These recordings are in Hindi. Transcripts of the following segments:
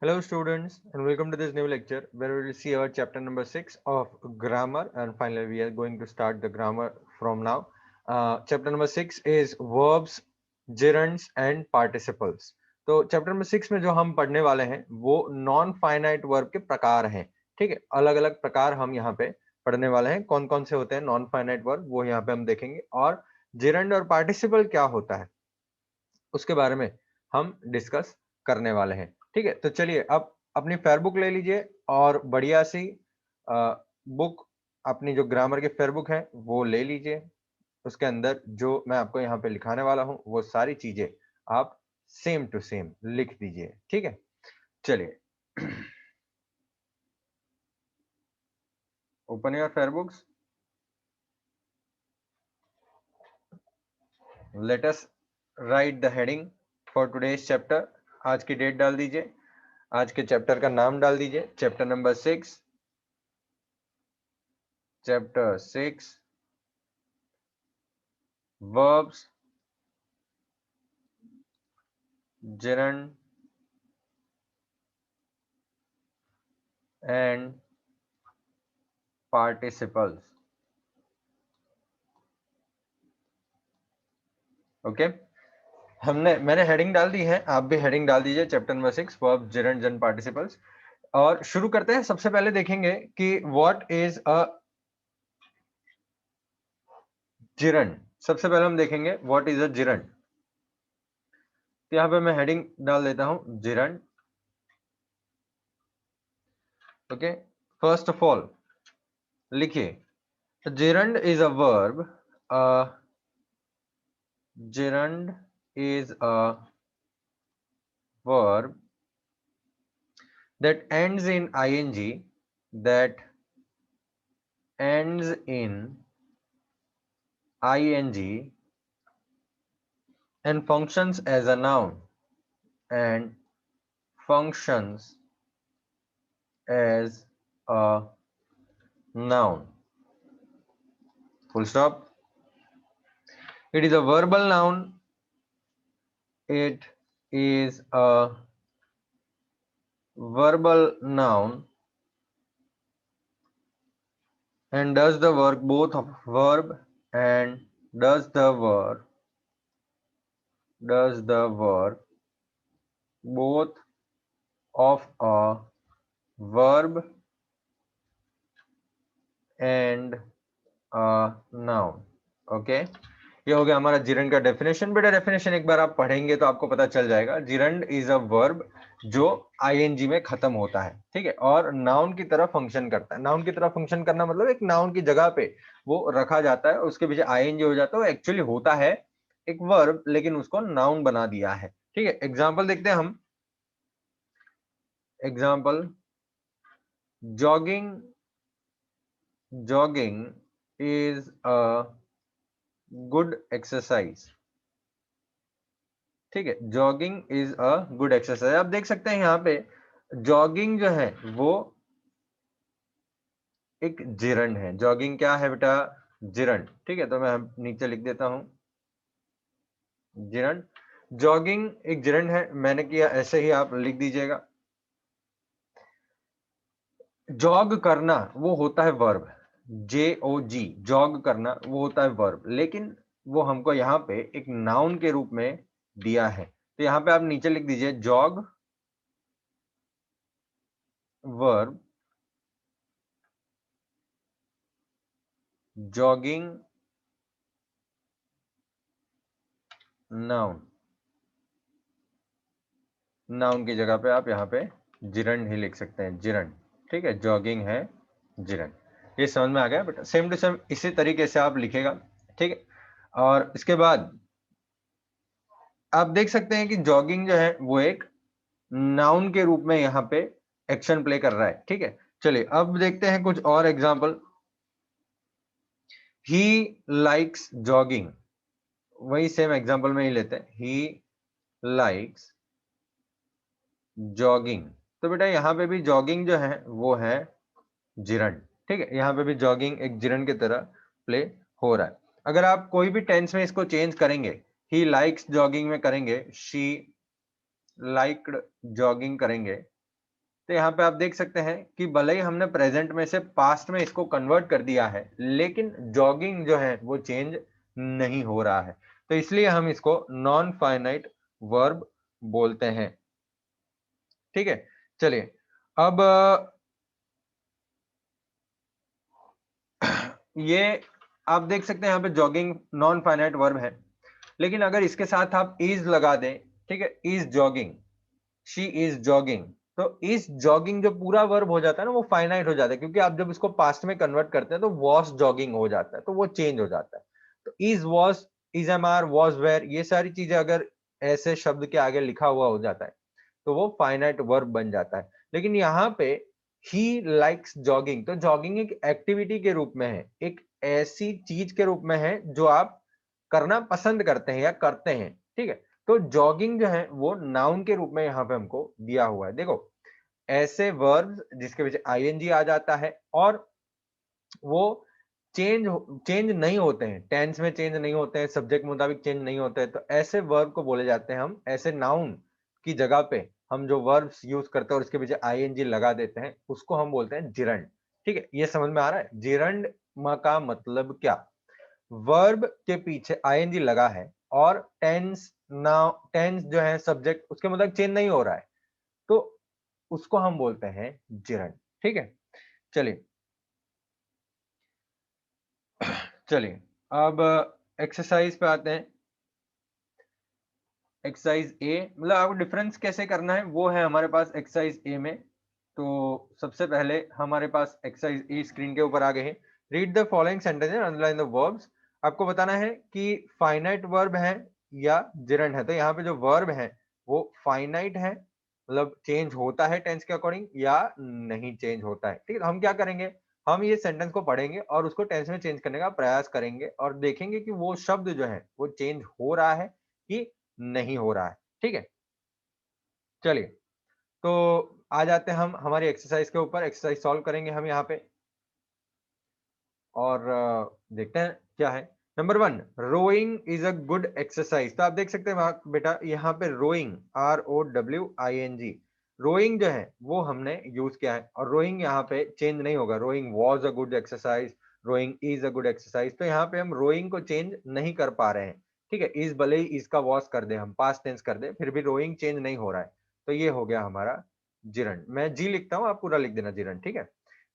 Hello students and welcome to this new lecture where we will see our chapter number 6 of grammar, and finally we are going to start the grammar from now. Chapter number 6 is verbs, gerunds and participles. तो चैप्टर नंबर 6 में जो हम पढ़ने वाले हैं वो नॉन फाइनाइट वर्ब के प्रकार हैं। ठीक है, अलग अलग प्रकार हम यहाँ पे पढ़ने वाले हैं। कौन कौन से होते हैं नॉन फाइनाइट वर्ब वो यहाँ पे हम देखेंगे, और जेरंड और पार्टिसिपल क्या होता है उसके बारे में हम डिस्कस करने वाले हैं। ठीक है, तो चलिए अब अपनी फेयर बुक ले लीजिए और बढ़िया सी बुक, अपनी जो ग्रामर की फेयर बुक है वो ले लीजिए। उसके अंदर जो मैं आपको यहाँ पे लिखाने वाला हूँ वो सारी चीजें आप सेम टू सेम लिख दीजिए। ठीक है, चलिए open your fair books, let us right the heading for today's chapter. आज की डेट डाल दीजिए, आज के चैप्टर का नाम डाल दीजिए, chapter number 6, chapter 6 verbs, gerund and participles. Okay, मैंने हेडिंग डाल दी है, आप भी हेडिंग डाल दीजिए, chapter number 6 verb, gerund and participles. और शुरू करते हैं। सबसे पहले देखेंगे कि व्हाट इज अ जेरंड। सबसे पहले हम देखेंगे व्हाट इज अ जेरंड। तो यहाँ पे मैं हेडिंग डाल देता हूं gerund. Okay, first of all लिखिए gerund is a verb. gerund is a verb that ends in ing, that ends in ing and functions as a noun, and functions as a noun. Full stop. It is a verbal noun. It is a verbal noun and does the work both of verb and does the work both of a verb and a noun. Okay, ये हो गया हमारा जिरंड का डेफिनेशन। बेटा डेफिनेशन एक बार आप पढ़ेंगे तो आपको पता चल जाएगा। जिरंड इज अ वर्ब जो आईएनजी में खत्म होता है, ठीक है, और नाउन की तरह फंक्शन करता है। नाउन की तरह फंक्शन करना मतलब एक नाउन की जगह पे वो रखा जाता है, उसके पीछे आईएनजी हो जाता है। वो एक्चुअली होता है एक वर्ब, लेकिन उसको नाउन बना दिया है। ठीक है, एग्जाम्पल देखते हैं हम। Example, jogging is a good exercise। ठीक है, jogging is a good exercise. आप देख सकते हैं यहाँ पे जॉगिंग जो है वो एक जिरंड है। जॉगिंग क्या है बेटा? जिरंड। ठीक है, तो मैं नीचे लिख देता हूं जिरंड। जॉगिंग एक जिरंड है, मैंने किया ऐसे ही आप लिख दीजिएगा। जॉग करना वो होता है वर्ब, JOG, जॉग करना वो होता है वर्ब, लेकिन वो हमको यहाँ पे एक नाउन के रूप में दिया है। तो यहाँ पे आप नीचे लिख दीजिए jog verb, jogging noun. Noun की जगह पे आप यहाँ पे जिरंड ही लिख सकते हैं, जिरंड। ठीक है, जॉगिंग है जिरंड। ये समझ में आ गया बेटा? सेम टू सेम इसी तरीके से आप लिखेगा। ठीक है, और इसके बाद आप देख सकते हैं कि जॉगिंग जो है वो एक नाउन के रूप में यहाँ पे एक्शन प्ले कर रहा है। ठीक है, चलिए अब देखते हैं कुछ और एग्जाम्पल। ही लाइक्स जॉगिंग, वही सेम एग्जाम्पल में ही लेते हैं। He likes jogging. तो बेटा यहाँ पे भी जॉगिंग जो है वो है जिरंड। ठीक है, यहाँ पे भी जॉगिंग एक जिरंड की तरह प्ले हो रहा है। अगर आप कोई भी टेंस में इसको चेंज करेंगे, ही लाइक्स जॉगिंग में करेंगे, शी लाइक्ड जॉगिंग करेंगे, तो यहाँ पे आप देख सकते हैं कि भले ही हमने प्रेजेंट में से पास्ट में इसको कन्वर्ट कर दिया है, लेकिन जॉगिंग जो है वो चेंज नहीं हो रहा है, तो इसलिए हम इसको नॉन फाइनाइट वर्ब बोलते हैं। ठीक है, चलिए अब ये आप देख सकते हैं यहाँ पे जॉगिंग नॉन फाइनाइट वर्ब है, लेकिन अगर इसके साथ आप इज लगा दें, ठीक है, is jogging, she is jogging, तो इज जॉगिंग जो पूरा वर्ब हो जाता है ना वो फाइनाइट हो जाता है, क्योंकि आप जब इसको पास्ट में कन्वर्ट करते हैं तो वॉस जॉगिंग हो जाता है, तो वो चेंज हो जाता है। तो is was, is am are, was were, ये सारी चीजें अगर ऐसे शब्द के आगे लिखा हुआ हो जाता है तो वो फाइनाइट वर्ब बन जाता है। लेकिन यहाँ पे ही लाइक्स जॉगिंग, तो जॉगिंग एक एक्टिविटी के रूप में है, एक ऐसी चीज के रूप में है जो आप करना पसंद करते हैं या करते हैं। ठीक है, तो जॉगिंग जो है वो नाउन के रूप में यहाँ पे हमको दिया हुआ है। देखो, ऐसे वर्ब्स जिसके पीछे आईएनजी आ जाता है और वो चेंज चेंज नहीं होते हैं, टेंस में चेंज नहीं होते हैं, सब्जेक्ट मुताबिक चेंज नहीं होते हैं, तो ऐसे वर्ब को बोले जाते हैं हम, ऐसे नाउन की जगह पे हम जो वर्ब्स यूज करते हैं और इसके पीछे आईएनजी लगा देते हैं उसको हम बोलते हैं जिरंड। ठीक है, ये समझ में आ रहा है जिरंड का मतलब क्या? वर्ब के पीछे आईएनजी लगा है और टेंस, नाउ टेंस जो है सब्जेक्ट उसके मतलब चेंज नहीं हो रहा है, तो उसको हम बोलते हैं जिरंड। ठीक है, चलिए चलिए अब एक्सरसाइज पे आते हैं। एक्सरसाइज ए, मतलब आपको डिफरेंस कैसे करना है वो है हमारे पास एक्सरसाइज ए में। तो सबसे पहले हमारे पास एक्सरसाइज ए स्क्रीन के ऊपर आ गए हैं। Read the following sentences, underline the verbs. आपको बताना है कि फाइनाइट वर्ब है या जिरंड है। तो यहाँ पे जो वर्ब है वो फाइनाइट है, मतलब चेंज होता है टेंस के अकॉर्डिंग, या नहीं चेंज होता है। ठीक है, तो हम क्या करेंगे, हम ये सेंटेंस को पढ़ेंगे और उसको टेंस में चेंज करने का प्रयास करेंगे और देखेंगे कि वो शब्द जो है वो चेंज हो रहा है कि नहीं हो रहा है। ठीक है, चलिए तो आ जाते हैं हम हमारी एक्सरसाइज के ऊपर। एक्सरसाइज सॉल्व करेंगे हम यहाँ पे और देखते हैं क्या है। Number 1, rowing is a good exercise. तो आप देख सकते हैं बेटा यहाँ पे रोइंग, ROWING, रोइंग जो है वो हमने यूज किया है और रोइंग यहाँ पे चेंज नहीं होगा। Rowing was a good exercise, rowing is a good exercise, तो यहाँ पे हम रोइंग को चेंज नहीं कर पा रहे हैं। ठीक है, इज भले ही इसका वॉज कर दे, हम पास्ट टेंस कर दे, फिर भी रोइंग चेंज नहीं हो रहा है, तो ये हो गया हमारा जिरंड। मैं जी लिखता हूँ, आप पूरा लिख देना जिरंड। ठीक है,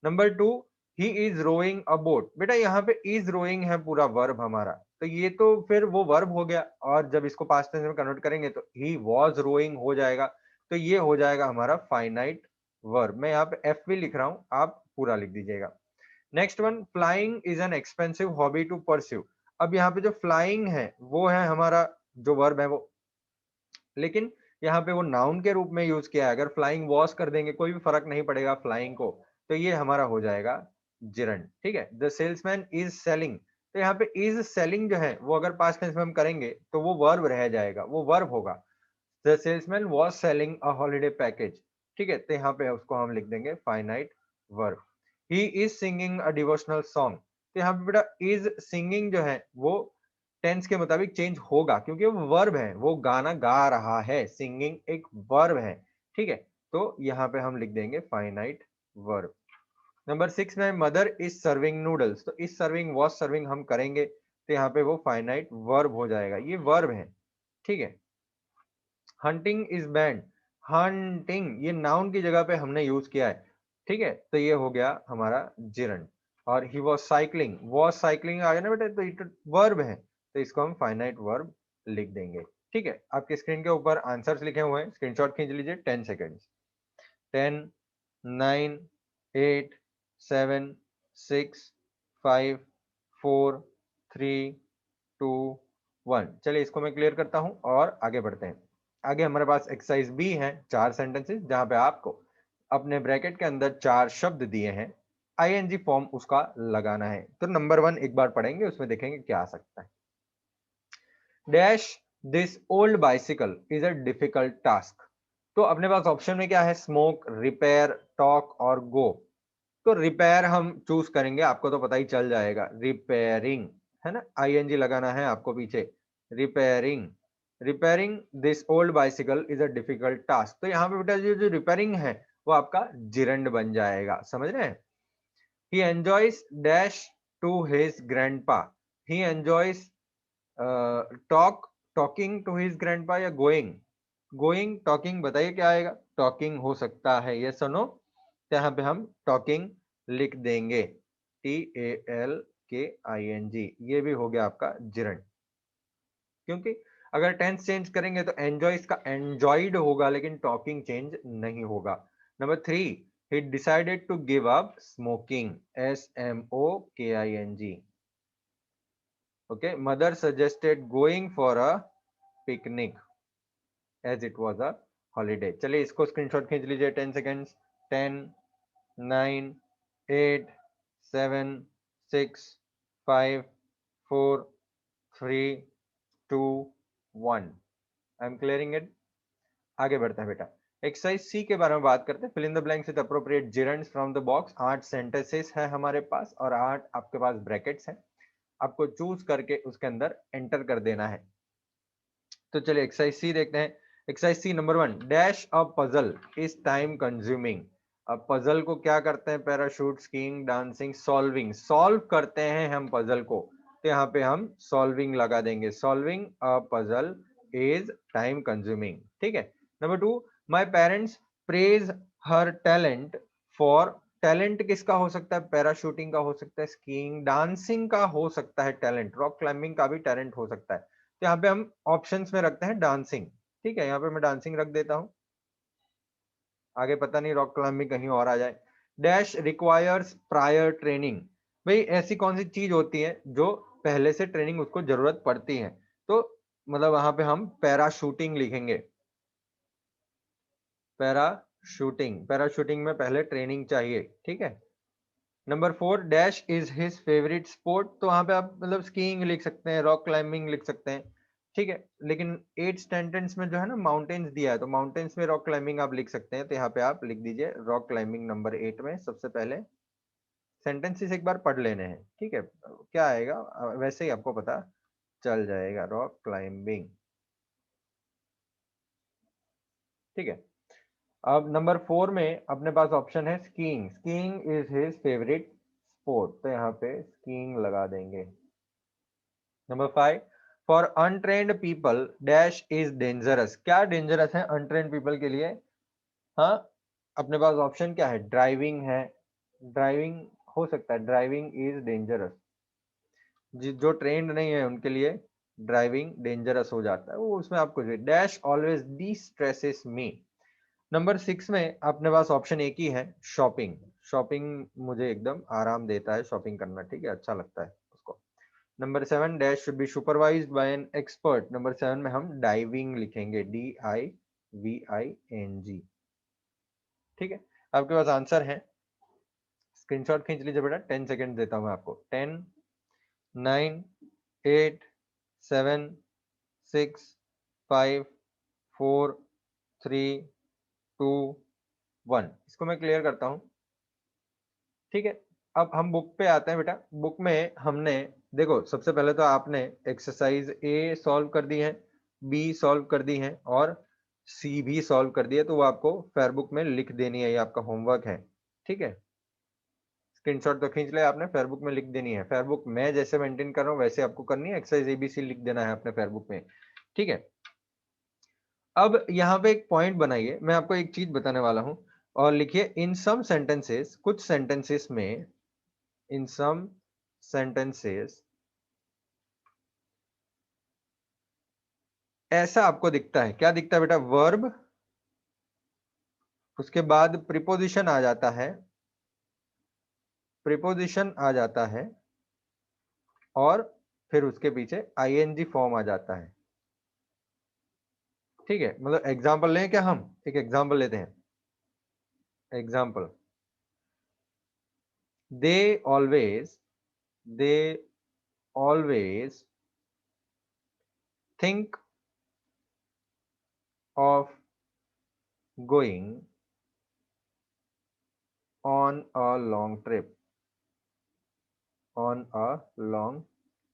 number 2, he is rowing a boat. बेटा यहाँ पे इज रोइंग है पूरा वर्ब हमारा, तो ये तो फिर वो वर्ब हो गया और जब इसको पास्ट टेंस में कन्वर्ट करेंगे तो ही वॉज रोइंग हो जाएगा, तो ये हो जाएगा हमारा फाइनाइट वर्ब। मैं यहाँ पे एफ भी लिख रहा हूँ, आप पूरा लिख दीजिएगा। Next one, flying is an expensive hobby to pursue. अब यहाँ पे जो फ्लाइंग है वो है हमारा जो वर्ब है वो, लेकिन यहाँ पे वो नाउन के रूप में यूज किया है। अगर फ्लाइंग वॉश कर देंगे कोई भी फर्क नहीं पड़ेगा फ्लाइंग को, तो ये हमारा हो जाएगा जिरंड। ठीक है, द सेल्समैन इज सेलिंग, तो यहाँ पे इज सेलिंग जो है वो अगर पास्ट टेंस में हम करेंगे तो वो वर्ब रह जाएगा, वो वर्ब होगा। The salesman was selling a holiday package. ठीक है, तो यहाँ पे उसको हम लिख देंगे finite verb. He is singing a devotional song, तो यहाँ पे बेटा इज सिंगिंग जो है वो टेंस के मुताबिक चेंज होगा क्योंकि वो वर्ब है, वो गाना गा रहा है, सिंगिंग एक वर्ब है। ठीक है, तो यहाँ पे हम लिख देंगे फाइनाइट वर्ब। नंबर 6 में मदर इज सर्विंग नूडल्स, तो इज सर्विंग वॉज सर्विंग हम करेंगे तो यहाँ पे वो फाइनाइट वर्ब हो जाएगा, ये वर्ब है। ठीक है, हंटिंग इज बैंड, हंटिंग ये नाउन की जगह पे हमने यूज किया है। ठीक है, तो ये हो गया हमारा जिरंड। और ही वॉज साइकिलिंग आ गया ना बेटा, तो ये वर्ब है, तो इसको हम फाइनाइट वर्ब लिख देंगे। ठीक है, आपके स्क्रीन के ऊपर आंसर्स लिखे हुए हैं, स्क्रीनशॉट खींच लीजिए। 10 सेकेंड्स। 10, 9, 8, 7, 6, 5, 4, 3, 2, 1। चलिए इसको मैं क्लियर करता हूं और आगे बढ़ते हैं। आगे हमारे पास एक्सरसाइज बी है, 4 सेंटेंसेस जहां पे आपको अपने ब्रैकेट के अंदर 4 शब्द दिए हैं, आईएनजी फॉर्म उसका लगाना है। तो नंबर 1 एक बार पढ़ेंगे, उसमें देखेंगे क्या आ सकता है। Dash this old bicycle is a difficult task. तो अपने पास ऑप्शन में क्या है, स्मोक, रिपेयर, टॉक और गो। तो रिपेयर हम चूज करेंगे, आपको तो पता ही चल जाएगा, रिपेयरिंग है ना, आईएनजी लगाना है आपको पीछे, repairing. Repairing this old bicycle is a difficult task, तो यहाँ पे बेटा जो रिपेयरिंग है वो आपका जिरंड बन जाएगा, समझ रहे हैं? He enjoys dash to his grandpa, he enjoys talking to his grandpa या गोइंग, गोइंग टॉकिंग, बताइए क्या आएगा? टॉकिंग हो सकता है, ये सुनो, तो यहाँ पे हम टॉकिंग लिख देंगे, TALKING, ये भी हो गया आपका जिरंड। क्योंकि अगर टेंस चेंज करेंगे तो एंजॉय इसका एंजॉयड होगा, लेकिन टॉकिंग चेंज नहीं होगा। Number 3, he decided to give up smoking, SMOKING, okay, mother suggested going for a picnic as it was a holiday। चलिए इसको स्क्रीनशॉट खींच लीजिए, 10 seconds, 10, 9, 8, 7, 6, 5, 4, 3, 2, 1। I am clearing it. आगे बढ़ते हैं बेटा, एक्सरसाइज सी के बारे में बात करते हैं। Fill in the blanks with appropriate gerunds from the box. 8 sentences है हमारे पास और 8 आपके पास ब्रैकेट्स हैं, आपको चूज करके उसके अंदर एंटर कर देना है। तो चलिए एक्सरसाइज सी देखते हैं। Exercise c number 1, dash a puzzle is time consuming. अब पजल को क्या करते हैं? Parachute, skiing, dancing, solving, solve करते हैं हम पजल को, तो यहाँ पे हम सॉल्विंग लगा देंगे, solving a puzzle is time consuming, ठीक है। Number 2, my parents praise her talent for, talent किसका हो सकता है? पैराशूटिंग का हो सकता है, स्कीइंग, डांसिंग का हो सकता है टैलेंट, रॉक क्लाइंबिंग का भी टैलेंट हो सकता है। तो यहाँ पे हम ऑप्शंस में रखते हैं डांसिंग, ठीक है, यहाँ पे मैं डांसिंग रख देता हूं, आगे पता नहीं रॉक क्लाइंबिंग कहीं और आ जाए। डैश रिक्वायर्स प्रायर ट्रेनिंग, भाई ऐसी कौन सी चीज होती है जो पहले से ट्रेनिंग उसको जरूरत पड़ती है, तो मतलब वहां पे हम पैराशूटिंग लिखेंगे, पैराशूटिंग, पैराशूटिंग में पहले ट्रेनिंग चाहिए, ठीक है। Number 4, dash is his favourite sport, तो वहां पे आप मतलब स्कीइंग लिख सकते हैं, रॉक क्लाइंबिंग लिख सकते हैं, ठीक है। लेकिन 8 सेंटेंस में जो है ना माउंटेन्स दिया है, तो माउंटेन्स में रॉक क्लाइंबिंग आप लिख सकते हैं, तो यहाँ पे आप लिख दीजिए रॉक क्लाइंबिंग नंबर 8 में। सबसे पहले सेंटेंसेस एक बार पढ़ लेने हैं, ठीक है, क्या आएगा वैसे ही आपको पता चल जाएगा, रॉक क्लाइंबिंग, ठीक है। अब नंबर 4 में अपने पास ऑप्शन है skiing, skiing is his favourite sport, तो यहाँ पे स्कीइंग लगा देंगे। Number 5, for untrained people dash is dangerous, क्या डेंजरस है अनट्रेन्ड पीपल के लिए? हाँ, अपने पास ऑप्शन क्या है? ड्राइविंग है, ड्राइविंग हो सकता है, ड्राइविंग इज डेंजरस, जो ट्रेंड नहीं है उनके लिए ड्राइविंग डेंजरस हो जाता है, वो उसमें आपको डैश ऑलवेज डी स्ट्रेसेस मी। नंबर 6 में अपने पास ऑप्शन एक ही है, शॉपिंग, शॉपिंग मुझे एकदम आराम देता है शॉपिंग करना, ठीक है, अच्छा लगता है उसको। Number 7, dash should be supervised by an expert, number 7 में हम डाइविंग लिखेंगे, DIVING, ठीक है। आपके पास आंसर है, स्क्रीनशॉट खींच लीजिए बेटा, 10 सेकेंड देता हूं मैं आपको, 10, 9, 8, 7, 6, 5, 4, 3, 2, 1। इसको मैं क्लियर करता हूं, ठीक है। अब हम बुक पे आते हैं बेटा, बुक में हमने देखो सबसे पहले तो आपने एक्सरसाइज ए सॉल्व कर दी है, बी सॉल्व कर दी है और सी भी सॉल्व कर दी है, तो वो आपको फेयरबुक में लिख देनी है, ये आपका होमवर्क है, ठीक है। स्क्रीनशॉट तो खींच लिया आपने, फेयरबुक में लिख देनी है, फेयरबुक मैं जैसे मेंटेन कर रहा हूँ वैसे आपको करनी है, एक्सरसाइज ABC लिख देना है अपने फेयरबुक में, ठीक है। अब यहाँ पे एक पॉइंट बनाइए, मैं आपको एक चीज बताने वाला हूं, और लिखिए इन सम सेंटेंसेस, कुछ सेंटेंसेस में, in some sentences ऐसा आपको दिखता है, क्या दिखता है बेटा? वर्ब, उसके बाद प्रीपोजिशन आ जाता है, प्रीपोजिशन आ जाता है और फिर उसके पीछे ING फॉर्म आ जाता है, ठीक है। मतलब एग्जांपल लें क्या? हम एक एग्जांपल लेते हैं, example, they always, they always think of going on a long trip, on a long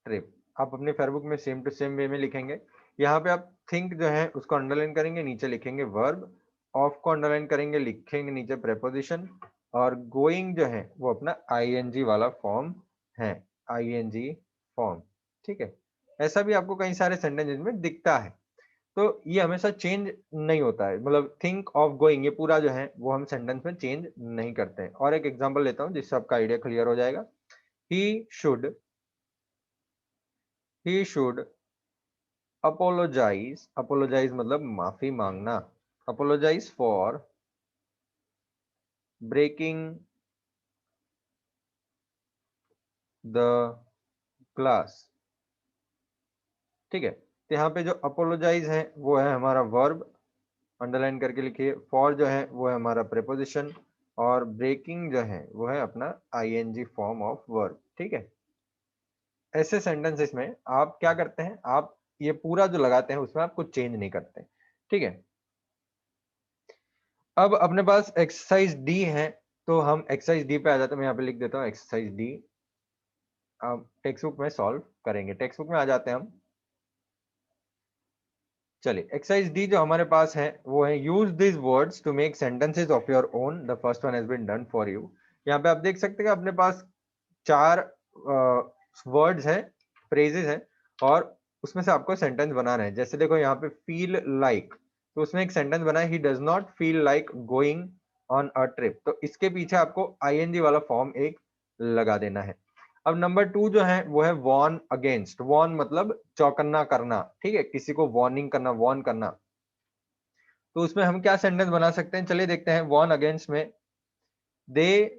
trip. आप अपने फेयरबुक में सेम टू सेम वे में लिखेंगे, यहाँ पे आप थिंक जो है उसको अंडरलाइन करेंगे, नीचे लिखेंगे वर्ब ऑफ को अंडरलाइन करेंगे, लिखेंगे नीचे प्रेपोजिशन, और गोइंग जो है वो अपना आईएनजी वाला फॉर्म है, आईएनजी फॉर्म। ठीक है, ऐसा भी आपको कई सारे सेंटेंसेस में दिखता है। तो ये हमेशा चेंज नहीं होता है, मतलब थिंक ऑफ गोइंग ये पूरा जो है वो हम सेंटेंस में चेंज नहीं करते हैं। और एक एग्जांपल लेता हूं जिससे आपका आइडिया क्लियर हो जाएगा। ही शुड अपोलोजाइज, अपोलोजाइज मतलब माफी मांगना, apologise for breaking the glass. ठीक है, तो यहाँ पे जो अपोलोजाइज है वो है हमारा वर्ब, अंडरलाइन करके लिखिए। फॉर जो है वो है हमारा प्रेपोजिशन, और ब्रेकिंग जो है वो है अपना आईएनजी फॉर्म ऑफ वर्ब। ठीक है, ऐसे सेंटेंसेस में आप क्या करते हैं, आप ये पूरा जो लगाते हैं उसमें आप कुछ चेंज नहीं करते। ठीक है, अब अपने पास एक्सरसाइज डी है, तो हम एक्सरसाइज डी पे आ जाते हैं। मैं यहाँ पे लिख देता हूँ एक्सरसाइज डी। अब टेक्स्ट बुक में सॉल्व करेंगे, टेक्स्ट बुक में आ जाते हैं हम। चलिए, एक्सरसाइज डी जो हमारे पास है वो है use this words to make sentences of your own, the first one has been done for you. यहाँ पे आप देख सकते हैं कि अपने पास 4 वर्ड्स है, फ्रेजेस है, और उसमें से आपको सेंटेंस बनाना है। जैसे देखो यहाँ पे फील लाइक, तो उसमें एक सेंटेंस बना है, he does not feel like going on a trip, तो इसके पीछे आपको आईएनजी वाला फॉर्म एक लगा देना है। अब नंबर 2 जो है वो है वॉर्न अगेंस्ट, वॉर्न मतलब चौकन्ना करना। ठीक है, किसी को वार्निंग करना, वॉर्न करना, तो उसमें हम क्या सेंटेंस बना सकते हैं, चलिए देखते हैं। वॉर्न अगेंस्ट में they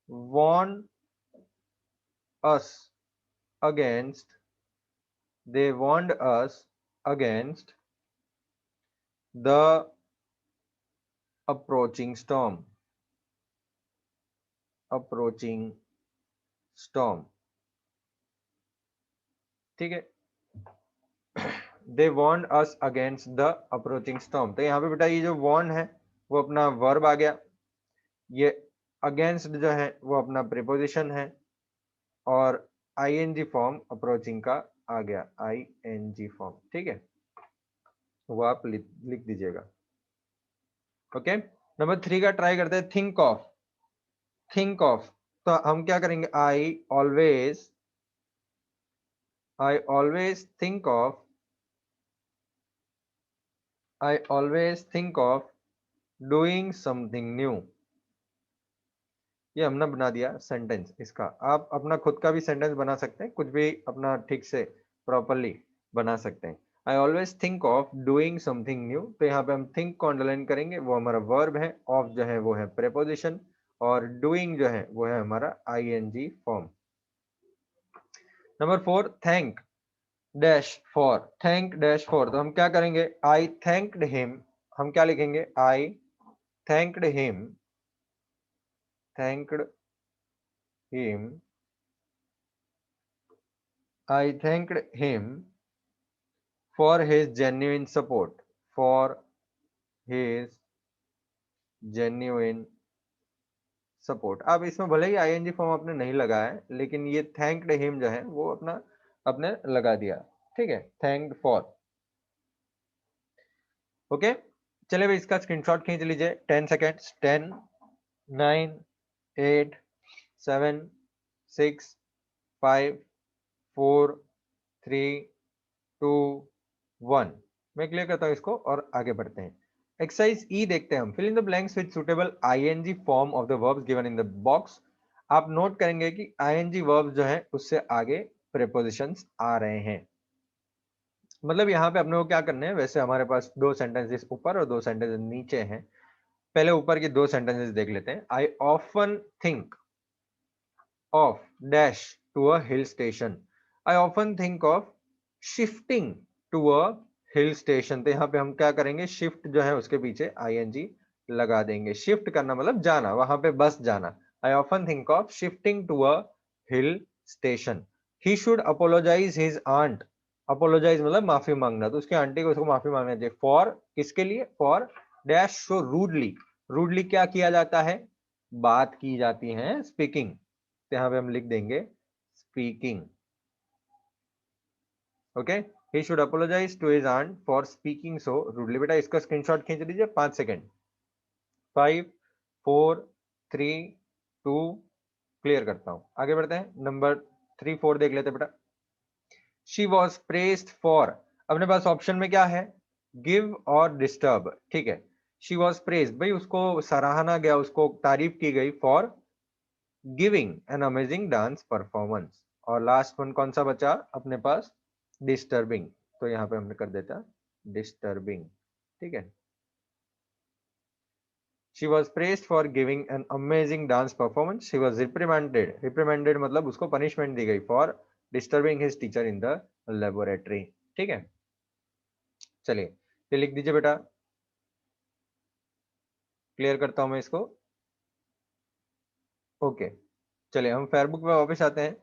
warn us against, they warned us against the approaching storm, approaching storm। ठीक है, they warned us against the approaching storm। तो यहाँ पे बेटा ये जो warn है वो अपना वर्ब आ गया, ये against जो है वो अपना प्रीपोजिशन है, और ing फॉर्म approaching का आ गया, ing फॉर्म। ठीक है, वो आप लिख दीजिएगा। ओके, नंबर 3 का ट्राई करते हैं, थिंक ऑफ। थिंक ऑफ, तो हम क्या करेंगे, I always think of, I always think of doing something new। ये हमने बना दिया सेंटेंस। इसका आप अपना खुद का भी सेंटेंस बना सकते हैं, कुछ भी अपना ठीक से प्रॉपरली बना सकते हैं। I always think of doing something new, तो यहाँ पे हम think को अंडरलाइन करेंगे, वो हमारा वर्ब है, ऑफ जो है वो है प्रेपोजिशन, और डूइंग जो है वो है हमारा ing form. Number 4, thank dash for, thank dash for, तो हम क्या करेंगे, आई थैंक्ड हिम, हम क्या लिखेंगे, I thanked him, thanked him, I thanked him for his genuine support, for his genuine support. अब इसमें भले ही आईएनजी फॉर्म आपने नहीं लगाया है, लेकिन ये थैंक्ड हिम जो है वो अपना अपने लगा दिया। ठीक है, थैंक्ड फॉर। ओके, चलिए भाई इसका स्क्रीनशॉट खींच लीजिए, 10 सेकेंड्स, 10 9 8 7 6 5 4 3 2 1। मैं क्लियर करता हूं इसको और आगे बढ़ते हैं। एक्सरसाइज ई देखते हैं हम, fill in the blanks with suitable ING form of the verbs given in the box. आप नोट करेंगे कि आईएनजी वर्ब्स जो है उससे आगे प्रीपोजिशंस आ रहे हैं। मतलब यहाँ पे अपने को क्या करना है, वैसे हमारे पास 2 सेंटेंसेस ऊपर और 2 सेंटेंसेस नीचे हैं। पहले ऊपर के 2 सेंटेंसेस देख लेते हैं। I often think of dash to a hill station, I often think of shifting to a hill station। तो यहाँ पे हम क्या करेंगे, शिफ्ट जो है उसके पीछे ing लगा देंगे। शिफ्ट करना मतलब जाना, वहां पे बस जाना। I often think of shifting to a hill station। He should apologize his aunt, apologize मतलब माफी मांगना, तो उसके आंटी को उसको माफी मांगना चाहिए। फॉर किसके लिए, for dash show rudely, rudely क्या किया जाता है, बात की जाती है, स्पीकिंग, तो यहाँ पे हम लिख देंगे speaking. Okay, He should apologize to his aunt for speaking so rudely. बेटा इसका स्क्रीनशॉट खींच लीजिए 5 सेकेंड। 5 4 3 2 क्लियर करता हूं, आगे बढ़ते हैं। नंबर 3 4 देख लेते हैं बेटा। शी वॉज प्रेस्ड फॉर, अपने पास ऑप्शन में क्या है, गिव और डिस्टर्ब, ठीक है। शी वॉज प्रेस्ड, भाई उसको सराहना गया, उसको तारीफ की गई, for giving an amazing dance performance. और लास्ट वन कौन सा बचा अपने पास, डिस्टर्बिंग, तो यहाँ पे हमने कर देता डिस्टर्बिंग, ठीक है। She was praised for giving an amazing dance performance. She was reprimanded. Reprimanded मतलब उसको punishment दी गई for disturbing his teacher in the laboratory. ठीक है, चलिए ये लिख दीजिए बेटा, क्लियर करता हूं मैं इसको। ओके, चलिए हम फेयरबुक में वापस आते हैं।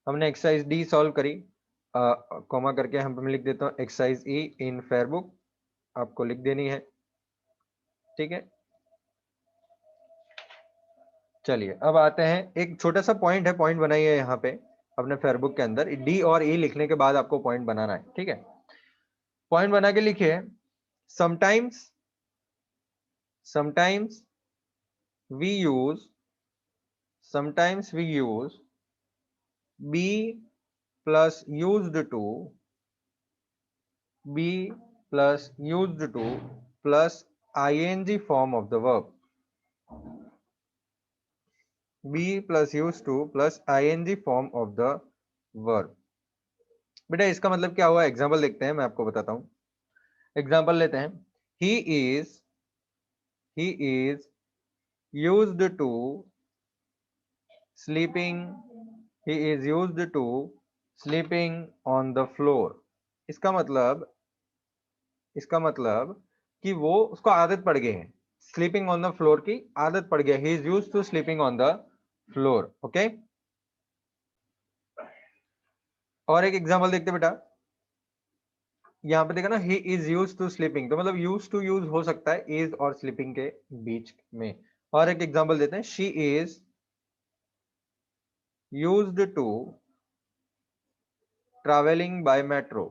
हमने एक्सरसाइज डी सॉल्व करी, कॉमा करके हम लिख देता हूँ एक्सरसाइज ई इन फेयरबुक, आपको लिख देनी है, ठीक है। चलिए अब आते हैं, एक छोटा सा पॉइंट है, पॉइंट बनाइए यहाँ पे अपने फेयरबुक के अंदर। डी और ई लिखने के बाद आपको पॉइंट बनाना है, ठीक है। पॉइंट बना के लिखिए, sometimes sometimes we use sometimes we use be plus used to, be plus used to plus ing form of the verb, be plus used to plus ing form of the verb। बेटा इसका मतलब क्या हुआ, एग्जांपल देखते हैं, मैं आपको बताता हूं। एग्जांपल लेते हैं, he is used to sleeping, he is used to sleeping on the floor। इसका मतलब कि वो उसको आदत पड़ गई है, स्लीपिंग ऑन द फ्लोर की आदत पड़ गया, he is used to sleeping on the floor. Okay, और एक एग्जांपल देखते बेटा, यहाँ पे देखा ना, he is used to sleeping, तो मतलब यूज टू यूज हो सकता है इज और स्लीपिंग के बीच में। और एक एग्जांपल देते हैं, she is used to travelling by metro.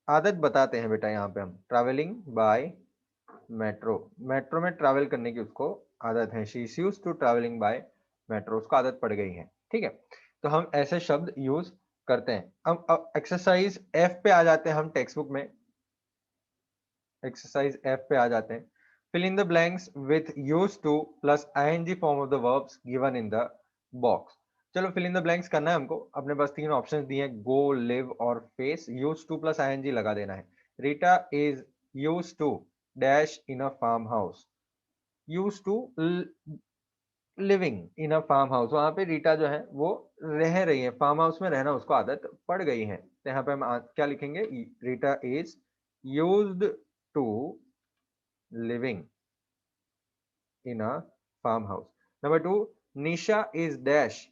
आदत बताते हैं बेटा, यहाँ पे हम ट्रैवलिंग बाय मेट्रो, मेट्रो में ट्रैवल करने की उसको आदत है, she is used to travelling by metro, उसको आदत पड़ गई है, ठीक है। तो हम ऐसे शब्द यूज करते हैं। अब एक्सरसाइज एफ पे आ जाते हैं हम, टेक्स्ट बुक में एक्सरसाइज एफ पे आ जाते हैं। Fill in the blanks with used to plus ING form of the verbs given in the box. चलो फिल इन द ब्लैंक्स करना है हमको, अपने पास 3 ऑप्शंस दिए हैं, गो, लिव और face. Used to plus ING लगा देना है। Rita is used to dash in a farm house, used to living in a farm house, वहां पे रीटा जो है वो रह रही है, फार्म हाउस में रहना उसको आदत पड़ गई है। तो यहाँ पे हम क्या लिखेंगे, Rita is used to living in a farm house. Number 2, Nisha is dash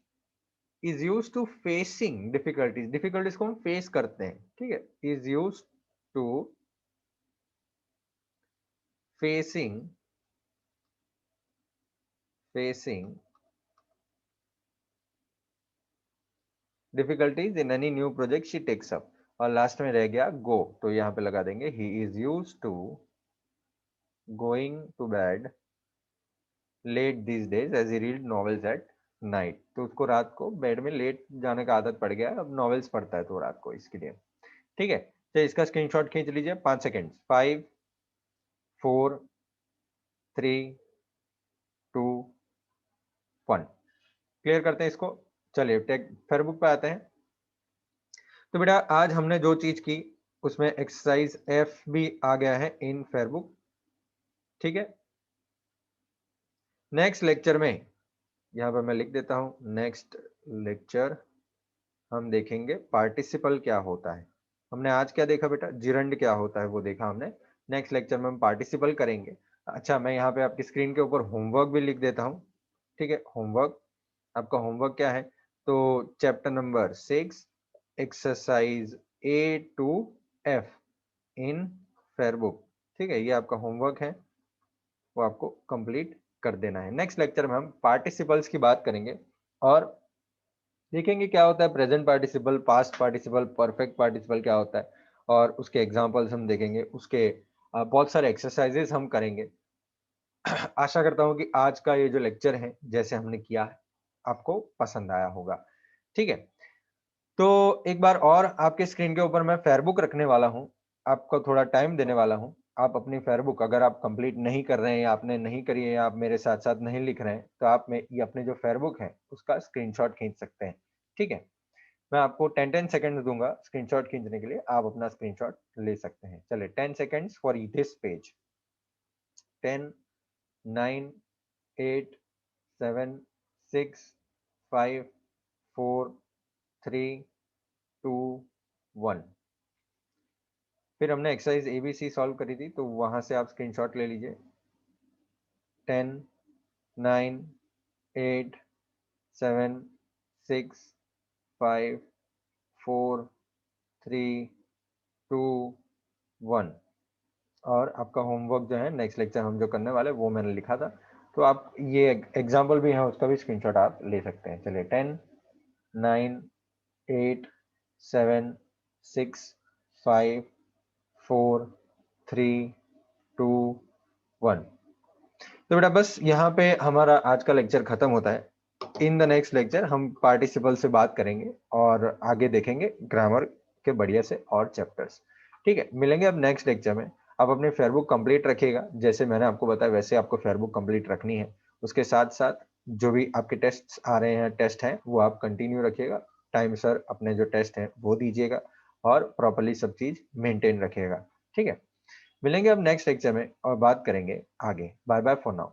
is used to facing difficulties, difficulties को हम फेस करते हैं, ठीक है, is used to facing facing difficulties in any new project she takes up. और लास्ट में रह गया गो, तो यहाँ पे लगा देंगे he is used to going to bed late this days as he read novels at night. तो उसको रात को बेड में लेट जाने का आदत पड़ गया है, अब नॉवेल्स पढ़ता है तो रात को, इसके लिए, ठीक है। तो इसका स्क्रीनशॉट खींच लीजिए, 5 सेकेंड, 5 4 3 2 1। क्लियर करते हैं इसको। चलिए टेक फेयरबुक पे आते हैं। तो बेटा आज हमने जो चीज की उसमें एक्सरसाइज एफ भी आ गया है इन फेयरबुक, ठीक है। नेक्स्ट लेक्चर में, यहाँ पर मैं लिख देता हूं, नेक्स्ट लेक्चर हम देखेंगे पार्टिसिपल क्या होता है। हमने आज क्या देखा बेटा, जिरंड क्या होता है वो देखा हमने। नेक्स्ट लेक्चर में हम पार्टिसिपल करेंगे। अच्छा, मैं यहाँ पे आपकी स्क्रीन के ऊपर होमवर्क भी लिख देता हूँ, ठीक है। होमवर्क, आपका होमवर्क क्या है, तो chapter number 6 exercise A to F in fair book, ठीक है, ये आपका होमवर्क है, वो आपको कंप्लीट कर देना है। नेक्स्ट लेक्चर में हम पार्टिसिपल्स की बात करेंगे और देखेंगे क्या होता है present participle, past participle, perfect participle क्या होता है, और उसके एग्जांपल्स हम देखेंगे, उसके बहुत सारे एक्सरसाइजेस हम करेंगे। आशा करता हूँ कि आज का ये जो लेक्चर है जैसे हमने किया है आपको पसंद आया होगा। ठीक है, तो एक बार और आपके स्क्रीन के ऊपर मैं फेयरबुक रखने वाला हूँ, आपको थोड़ा टाइम देने वाला हूँ। आप अपनी फेयरबुक अगर आप कंप्लीट नहीं कर रहे हैं या आपने नहीं करी है या आप मेरे साथ साथ नहीं लिख रहे हैं, तो आप में ये अपने जो फेयरबुक है उसका स्क्रीनशॉट खींच सकते हैं। ठीक है, मैं आपको 10 सेकंड दूंगा स्क्रीनशॉट खींचने के लिए, आप अपना स्क्रीनशॉट ले सकते हैं। चलिए 10 सेकंड्स फॉर दिस पेज। 10, 9, 8, 7, 6, 5, 4, 3, 2, 1। फिर हमने एक्सरसाइज एबीसी सॉल्व करी थी, तो वहां से आप स्क्रीनशॉट ले लीजिए। 10, 9, 8, 7, 6, 5, 4, 3, 2, 1। और आपका होमवर्क जो है नेक्स्ट लेक्चर हम जो करने वाले वो मैंने लिखा था, तो आप ये एग्जाम्पल भी है उसका भी स्क्रीनशॉट आप ले सकते हैं। चलिए 10, 9, 8, 7, 6, 5, 4, 3, 2, 1। तो बेटा बस यहाँ पे हमारा आज का लेक्चर खत्म होता है। इन द नेक्स्ट लेक्चर हम पार्टिसिपल से बात करेंगे और आगे देखेंगे ग्रामर के बढ़िया से और चैप्टर्स। ठीक है, मिलेंगे अब नेक्स्ट लेक्चर में। आप अपनी फेयरबुक कंप्लीट रखिएगा, जैसे मैंने आपको बताया वैसे आपको फेयरबुक कंप्लीट रखनी है। उसके साथ साथ जो भी आपके टेस्ट आ रहे हैं, टेस्ट हैं, वो आप कंटिन्यू रखिएगा। टाइम सर अपने जो टेस्ट हैं वो दीजिएगा और प्रॉपरली सब चीज मेंटेन रखिएगा। ठीक है, मिलेंगे अब नेक्स्ट लेक्चर में और बात करेंगे आगे। Bye bye for now.